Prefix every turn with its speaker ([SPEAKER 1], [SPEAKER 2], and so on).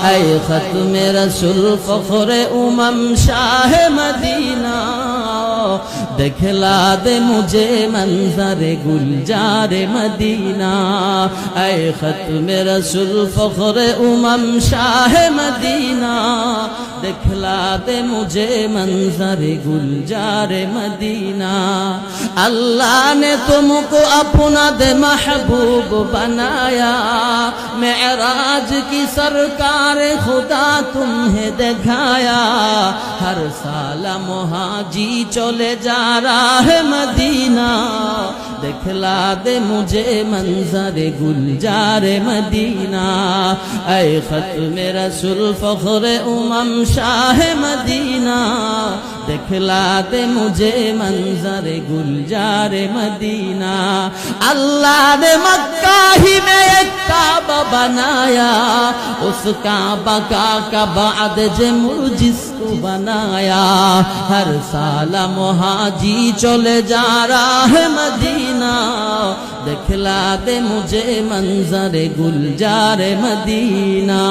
[SPEAKER 1] ऐ खत्म रसूल फख्र उमम शाह मदीना दिखला दे मुझे मंजर गुलजार मदीना ऐ खत्म रसूल फख्र उमम शाह मदीना दिखला दे मुझे मंजर गुलजार मदीना अल्लाह ने तुमको अपना दे महबूब बनाया मेराज की सरकार खुदा तुम्हें दिखाया हर साल मुहाजी चले जा रहा है मदीना दिखला दे मुझे मंजर गुलजार मदीना ऐ खत्म रसूल फख्र उमम शाह मदीना दिखला दे मुझे मंजर गुलजार मदीना अल्लाह ने मक्का ही में एक काबा बनाया उस काबा का बाद जे मुझको बनाया हर साल मुहाजी चले जा रहा है मदीना दिखला दे मुझे मंजर गुलजार मदीना।